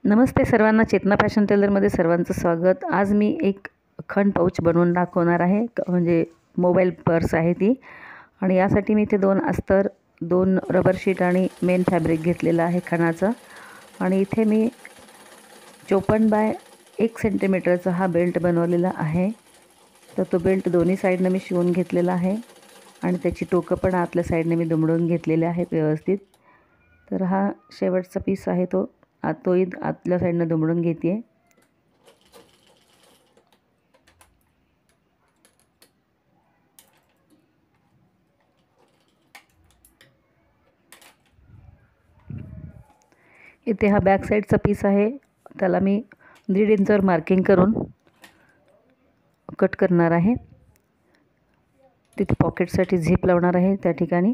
नमस्ते सर्वांना, चेतना फॅशन टेलरमध्ये सर्वांचं स्वागत। आज मी एक खण पाऊच बनवून दाखवणार आहे, म्हणजे मोबाईल पर्स आहे ती। आणि यासाठी मी इथे 2 अस्तर, 2 रबर शीट आणि मेन फॅब्रिक घेतलेलं आहे खणाचं। आणि इथे मी 54 बाय 1 सेंटीमीटरचा हा बेल्ट बनवलेला आहे। तर तो बेल्ट दोन्ही साईडने मी शिवून घेतलेला आहे आणि त्याची टोकं पण आतल्या साईडने मी दुमडून घेतलेले आहेत व्यवस्थित। तर हा शेवटचा पीस आहे तो आतल्या साईडने दुमडून घेते। इथे हा बॅक साईडचा पीस आहे, त्याला मी 1.5 इंचावर मार्किंग करून कट करणार आहे। तिथे पॉकेटसाठी झिप लावणार आहे त्या ठिकाणी।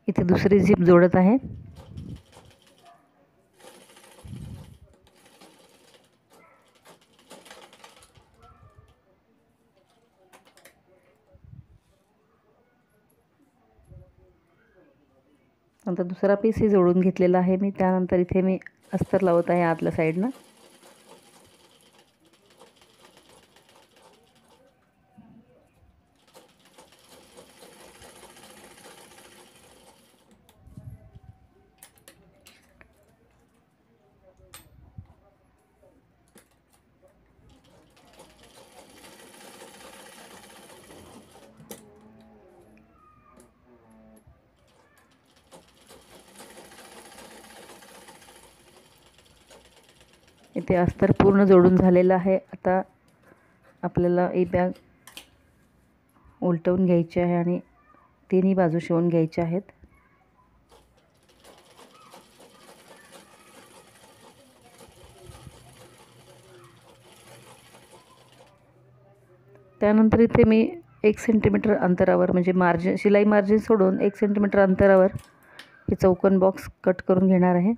इथे दुसरी झिप जोडत आहे। नंतर दुसरा पीस ही जोडून घेतलेला आहे मी। त्यानंतर इथे मी अस्तर लावत आहे आतल्या साईडनं। इथे अस्तर पूर्ण जोडून झालेलं आहे। आता आपल्याला ही बॅग उलटवून घ्यायची आहे आणि तिन्ही बाजू शिवून घ्यायच्या आहेत। त्यानंतर इथे मी 1 सेंटीमीटर अंतरावर, म्हणजे मार्जिन, शिलाई मार्जिन सोडून 1 सेंटीमीटर अंतरावर हे चौकोन बॉक्स कट करून घेणार आहे।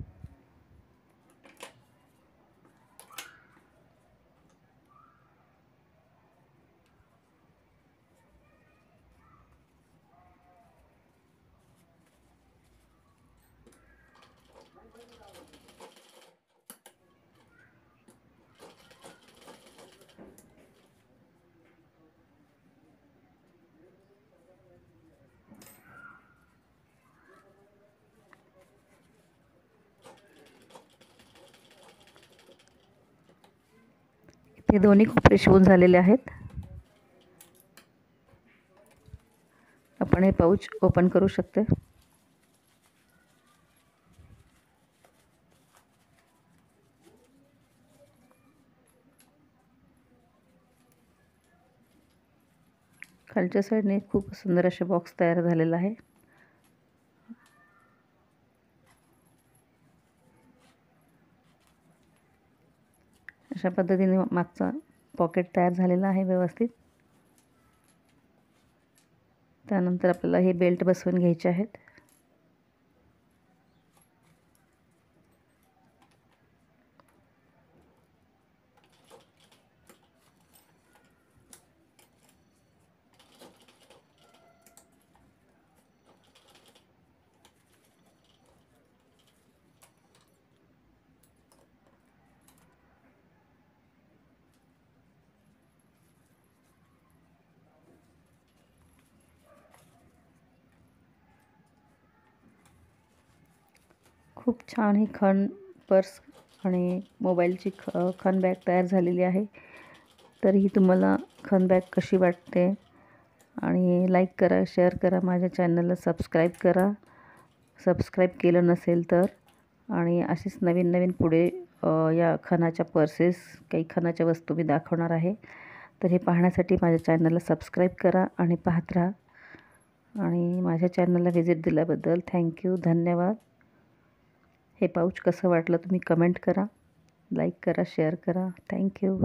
हे दोन्ही कोपरे शिवून झालेले आहेत। आपण हे पाऊच ओपन करू शकते। खालच्या साईडने खूप सुंदर असे बॉक्स तयार झालेला आहे। अशा पद्धतीने मागचा पॉकेट तयार झालेला आहे व्यवस्थित। त्यानंतर आपल्याला हे बेल्ट बसवून घ्यायचे आहेत। खूप छान ही खण पर्स आणि मोबाईलची खण बॅग तयार झालेली आहे। तर ही तुम्हाला खण बॅग कशी वाटते? आणि लाईक करा, शेअर करा, माझ्या चॅनलला सबस्क्राईब करा सबस्क्राईब केलं नसेल तर। आणि अशीच नवीन नवीन पुढे या खणाच्या पर्सेस, काही खणाच्या वस्तू मी दाखवणार आहे। तर हे पाहण्यासाठी माझ्या चॅनलला सबस्क्राईब करा आणि पाहत राहा। आणि माझ्या चॅनलला व्हिजिट दिल्याबद्दल थँक्यू, धन्यवाद। हे पाऊच कसं वाटलं तुम्ही कमेंट करा, लाईक करा, शेअर करा. थँक्यू.